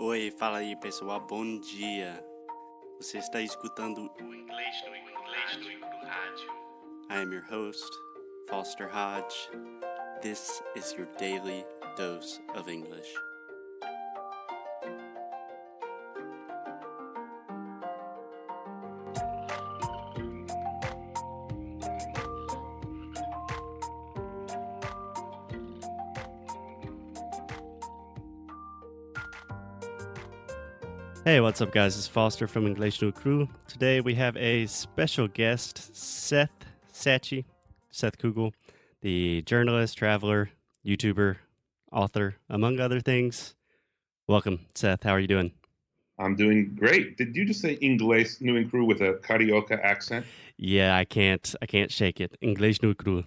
Oi, fala aí pessoal, bom dia. Você está escutando o Inglês no rádio. I am your host, Foster Hodge. This is your daily dose of English. Hey, what's up, guys? It's Foster from Inglês no Crew. Today we have a special guest, Seth Kugel, the journalist, traveler, YouTuber, author, among other things. Welcome, Seth. How are you doing? I'm doing great. Did you just say Inglês no Crew with a carioca accent? Yeah, I can't shake it. Inglês no Crew.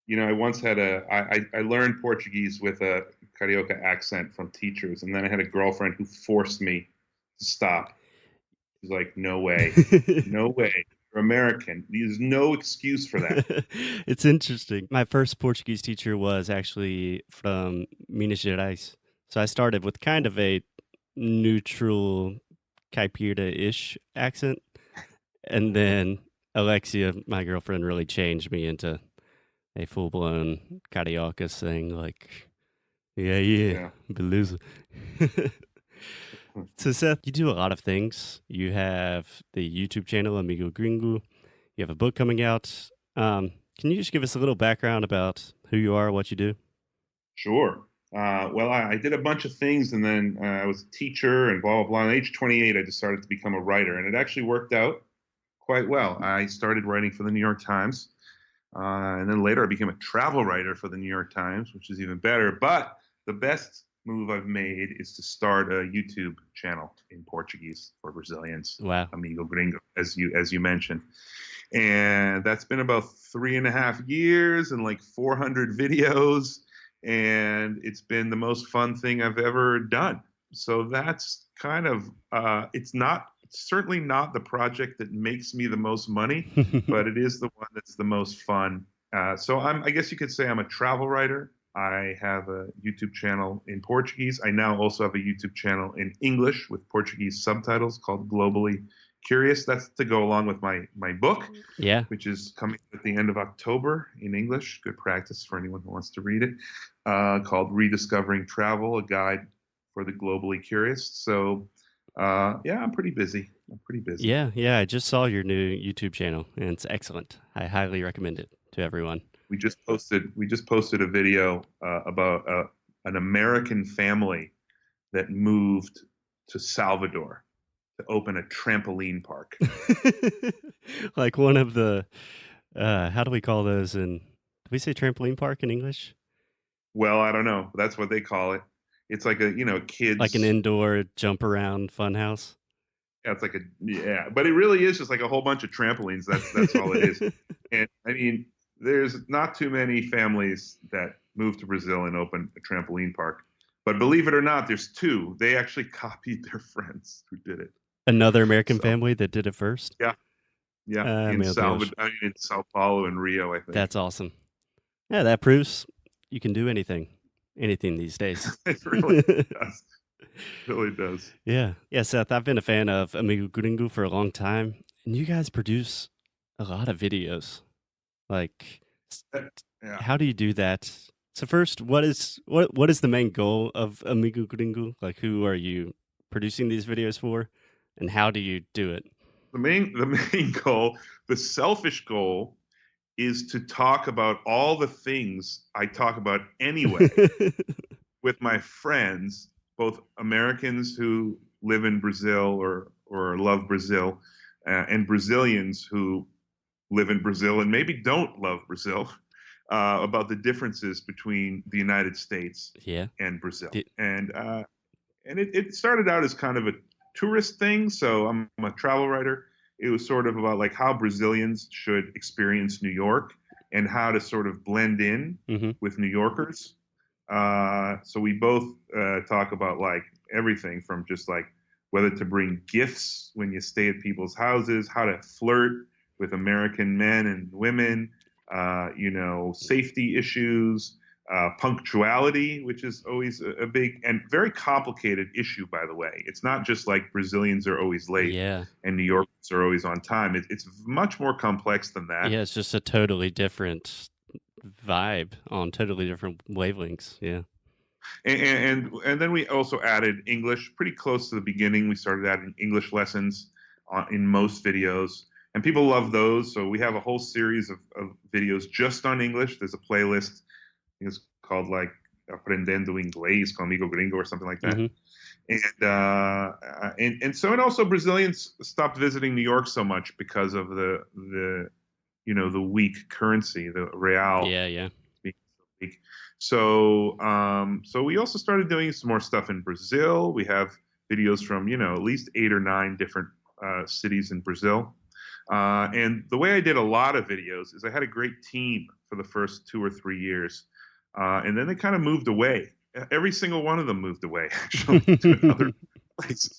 You know, I once had I learned Portuguese with a carioca accent from teachers, and then I had a girlfriend who forced me to stop. She's like, no way, no way. You're American. There's no excuse for that. It's interesting. My first Portuguese teacher was actually from Minas Gerais. So I started with kind of a neutral caipira-ish accent. And then Alexia, my girlfriend, really changed me into a full-blown carioca thing, like, yeah, beleza. So, Seth, you do a lot of things. You have the YouTube channel, Amigo Gringo. You have a book coming out. Can you just give us a little background about who you are, what you do? Sure. Well, I did a bunch of things, and then I was a teacher and blah, blah, blah. At age 28, I decided to become a writer, and it actually worked out quite well. I started writing for the New York Times, and then later I became a travel writer for the New York Times, which is even better. But the best move I've made is to start a YouTube channel in Portuguese for Brazilians. Wow. Amigo Gringo, as you mentioned. And that's been about 3.5 years and like 400 videos. And it's been the most fun thing I've ever done. So that's kind of, it's certainly not the project that makes me the most money, but it is the one that's the most fun. So I guess you could say I'm a travel writer. I have a YouTube channel in Portuguese. I now also have a YouTube channel in English with Portuguese subtitles called Globally Curious. That's to go along with my book, which is coming at the end of October in English. Good practice for anyone who wants to read it, called Rediscovering Travel, a guide for the globally curious. So, I'm pretty busy. Yeah, I just saw your new YouTube channel, and it's excellent. I highly recommend it to everyone. We just posted a video about an American family that moved to Salvador to open a trampoline park. Like one of the, how do we call those do we say trampoline park in English? Well, I don't know. That's what they call it. It's like kids. Like an indoor jump around fun house? Yeah, but it really is just like a whole bunch of trampolines. That's all it is. And I mean, there's not too many families that move to Brazil and open a trampoline park. But believe it or not, there's two. They actually copied their friends who did it. Another American family that did it first? Yeah. In Sao Paulo and Rio, I think. That's awesome. Yeah, that proves you can do anything these days. It really does. Really does. Yeah, Seth, I've been a fan of Amigo Gringo for a long time, and you guys produce a lot of videos. Like, how do you do that? So first, what is the main goal of Amigo Gringo? Like, who are you producing these videos for, and how do you do it? The main goal, the selfish goal, is to talk about all the things I talk about anyway with my friends, both Americans who live in Brazil or love Brazil, and Brazilians who live in Brazil and maybe don't love Brazil, about the differences between the United States and Brazil. And it started out as kind of a tourist thing. So I'm a travel writer. It was sort of about like how Brazilians should experience New York and how to sort of blend in with New Yorkers. So we both talk about like everything from just like whether to bring gifts when you stay at people's houses, how to flirt with American men and women, safety issues, punctuality, which is always a big and very complicated issue, by the way. It's not just like Brazilians are always late Yeah. and New Yorkers are always on time. It's much more complex than that. Yeah, it's just a totally different vibe on totally different wavelengths. Yeah. And then we also added English pretty close to the beginning. We started adding English lessons in most videos, and people love those. So we have a whole series of videos just on English. There's a playlist. I think it's called like Aprendendo Inglês con Amigo Gringo or something like that. Hmm. And so, and also Brazilians stopped visiting New York so much because of the the weak currency, the real Yeah, yeah. being so weak. So we also started doing some more stuff in Brazil. We have videos from at least 8 or 9 different cities in Brazil. And the way I did a lot of videos is I had a great team for the first 2 or 3 years, and then they kind of moved away. Every single one of them moved away, actually, to another place.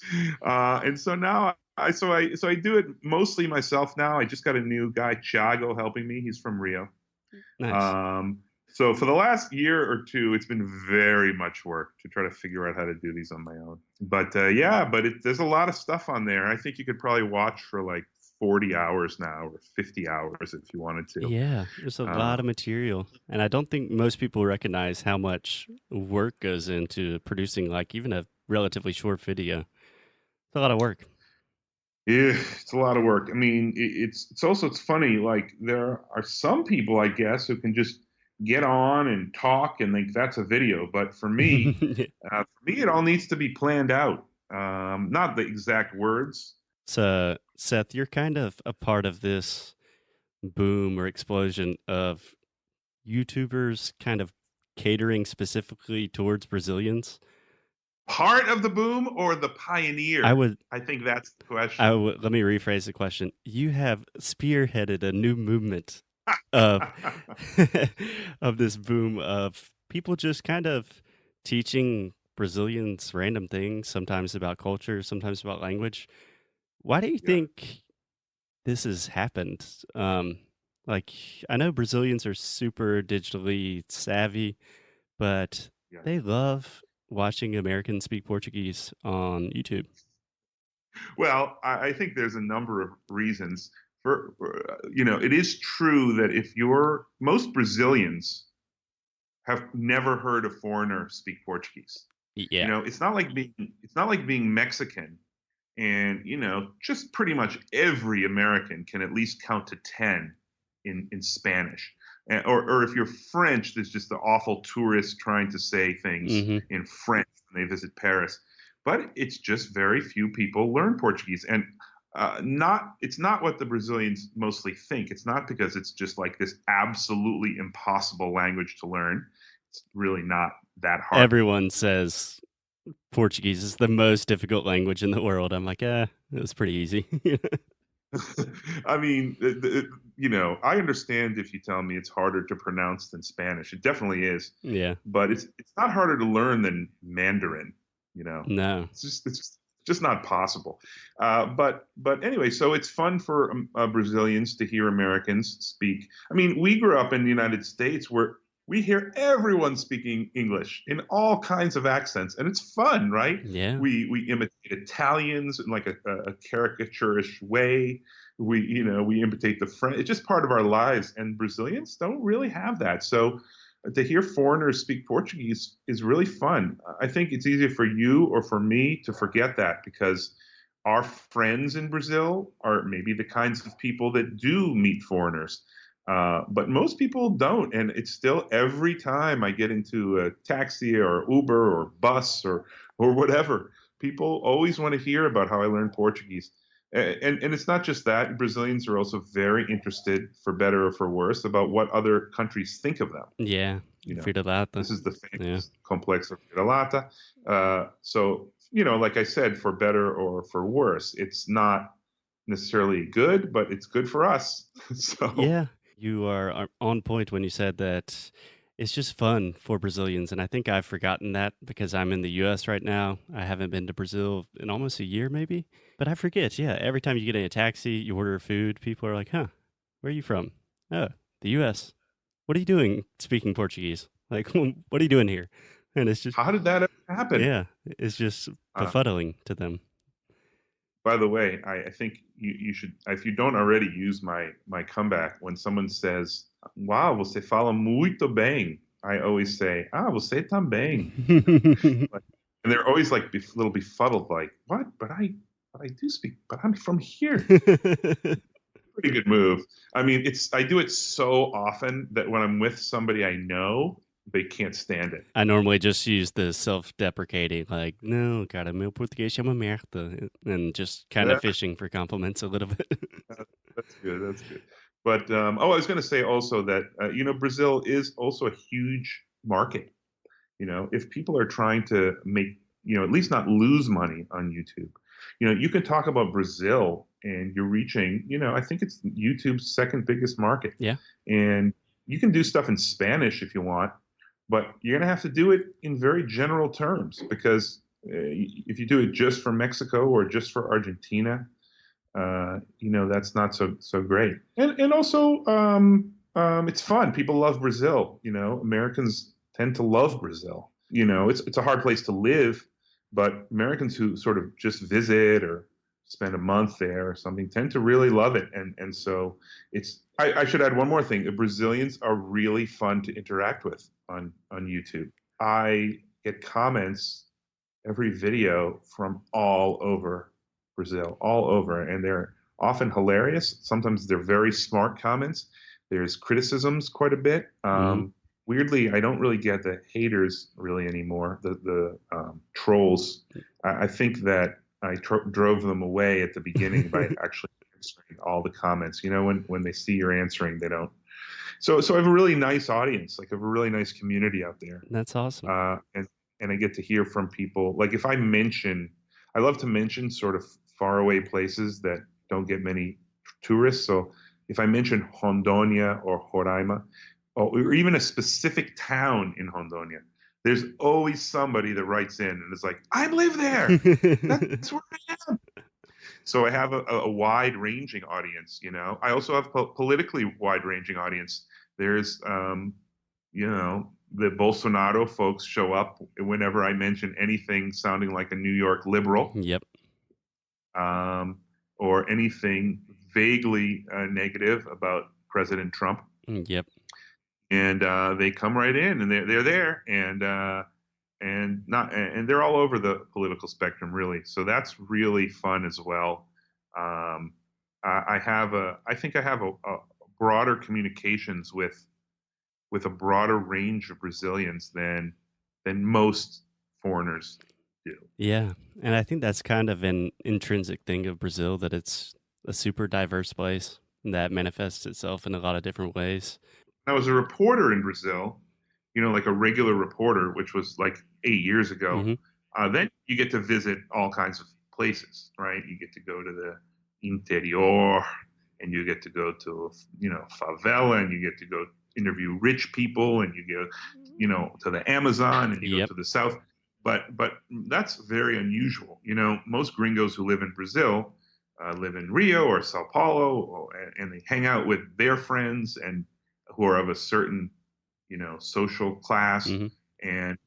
And so now I do it mostly myself now. I just got a new guy, Thiago, helping me. He's from Rio. Nice. So for the last year or two, it's been very much work to try to figure out how to do these on my own. But yeah, but there's a lot of stuff on there. I think you could probably watch for like 40 hours now or 50 hours if you wanted to. Yeah, there's a Uh, lot of material. And I don't think most people recognize how much work goes into producing like even a relatively short video. It's a lot of work. yeah, it's a lot of work. I mean, it's funny. Like there are some people, I guess, who can just get on and talk and think that's a video. But for me, it all needs to be planned out. Not the exact words. So, Seth, you're kind of a part of this boom or explosion of YouTubers kind of catering specifically towards Brazilians. Part of the boom or the pioneer? I would, I think that's the question. let me rephrase the question. You have spearheaded a new movement of of this boom of people just kind of teaching Brazilians random things, sometimes about culture, sometimes about language. Why do you Yeah, think this has happened? Like, I know Brazilians are super digitally savvy, but yeah. they love watching Americans speak Portuguese on YouTube. Well, I think there's a number of reasons. It is true that if most Brazilians have never heard a foreigner speak Portuguese. Yeah. It's not like being Mexican, and just pretty much every American can at least count to 10 in Spanish. Or if you're French, there's just the awful tourists trying to say things Hmm. in French when they visit Paris. But it's just very few people learn Portuguese, and it's not what the Brazilians mostly think. It's not because it's just like this absolutely impossible language to learn. It's really not that hard. Everyone says Portuguese is the most difficult language in the world. I'm like, it was pretty easy. I mean, I understand if you tell me it's harder to pronounce than Spanish. It definitely is, Yeah. but it's not harder to learn than Mandarin. No. It's just not possible. But anyway, so it's fun for Brazilians to hear Americans speak. I mean, we grew up in the United States where we hear everyone speaking English in all kinds of accents, and it's fun, right? Yeah. We imitate Italians in like a caricaturish way. We imitate the French. It's just part of our lives, and Brazilians don't really have that. So to hear foreigners speak Portuguese is really fun. I think it's easier for you or for me to forget that because our friends in Brazil are maybe the kinds of people that do meet foreigners. But most people don't. And it's still every time I get into a taxi or Uber or bus or whatever, people always want to hear about how I learned Portuguese. And it's not just that. Brazilians are also very interested, for better or for worse, about what other countries think of them. Yeah. You know, Vira-lata. this is the Yeah. famous Complexo Vira-lata. So, like I said, for better or for worse, it's not necessarily good, but it's good for us. So, Yeah. You are on point when you said that it's just fun for Brazilians. And I think I've forgotten that because I'm in the US right now. I haven't been to Brazil in almost a year, maybe. But I forget. Yeah. Every time you get in a taxi, you order food, people are like, huh, where are you from? Oh, the US. What are you doing speaking Portuguese? Like, what are you doing here? And it's just, How did that ever happen? yeah, it's just Uh, befuddling to them. by the way, I think you should, if you don't already, use my comeback when someone says, "Wow, você fala muito bem." I always say, "Ah, você também." Like, and they're always like little befuddled, like, "What? But I do speak, but I'm from here." Pretty good move. I mean, I do it so often that when I'm with somebody I know, they can't stand it. I normally just use the self-deprecating, like, "No, cara, meu português é uma merda," and just kind of Yeah, fishing for compliments a little bit. that's good. That's good. But oh, I was going to say also that Brazil is also a huge market. If people are trying to make at least not lose money on YouTube, you can talk about Brazil and you're reaching. I think it's YouTube's second biggest market, Yeah. and you can do stuff in Spanish if you want, but you're going to have to do it in very general terms because if you do it just for Mexico or just for Argentina, that's not so great. And also, it's fun. People love Brazil. Americans tend to love Brazil. It's a hard place to live, but Americans who sort of just visit or spend a month there or something tend to really love it. And so it's. I should add one more thing. The Brazilians are really fun to interact with on YouTube. I get comments every video from all over Brazil, all over, and they're often hilarious. Sometimes they're very smart comments. There's criticisms quite a bit. Mhm. Weirdly, I don't really get the haters really anymore. The trolls. I think that I drove them away at the beginning by actually answering all the comments. When they see you're answering, they don't. So I have a really nice audience. Like I have a really nice community out there, That's awesome. and I get to hear from people. Like if I love to mention sort of faraway places that don't get many tourists. So if I mention Hondonia or Roraima, or even a specific town in Hondonia, there's always somebody that writes in and is like, "I live there. That's where I am." So I have a wide ranging audience. I also have politically wide ranging audience. There's the Bolsonaro folks show up whenever I mention anything sounding like a New York liberal, Yep. or anything vaguely negative about President Trump, Yep. and they come right in, and they're there, and they're all over the political spectrum, really. So that's really fun as well. I think I have a broader communications with a broader range of Brazilians than most foreigners do. Yeah, and I think that's kind of an intrinsic thing of Brazil that it's a super diverse place that manifests itself in a lot of different ways. I was a reporter in Brazil, like a regular reporter, which was like 8 years ago. Mhm. Then you get to visit all kinds of places, right? You get to go to the interior, and you get to go to favela, and you get to go interview rich people, and you go to the Amazon, and you go Yep. to the south. But that's very unusual. Most gringos who live in Brazil live in Rio or Sao Paulo, and they hang out with their friends and who are of a certain social class. Mhm. And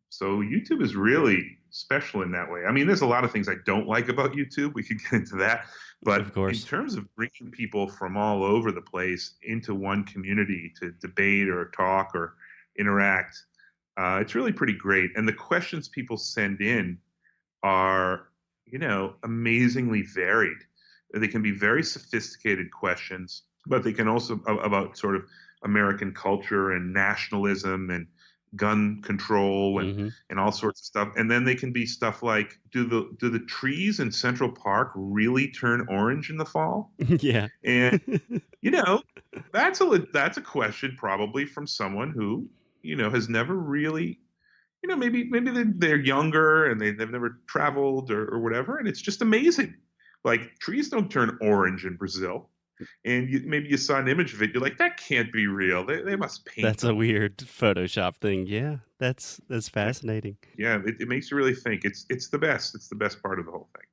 so YouTube is really special in that way. I mean, there's a lot of things I don't like about YouTube. We could get into that. Of But in course. terms of bringing people from all over the place into one community to debate or talk or interact, it's really pretty great. And the questions people send in are, amazingly varied. They can be very sophisticated questions, but they can also about sort of American culture and nationalism and gun control Mhm. and all sorts of stuff. And then they can be stuff like, do the trees in Central Park really turn orange in the fall? Yeah. And you know, that's a question probably from someone who has never really maybe they're younger and they've never traveled or whatever, and it's just amazing. Like trees don't turn orange in Brazil, and maybe you saw an image of it. You're like, that can't be real. They must paint That's a them. weird Photoshop thing. Yeah, that's Yeah, fascinating. yeah. It makes you really think. It's the best. It's the best part of the whole thing.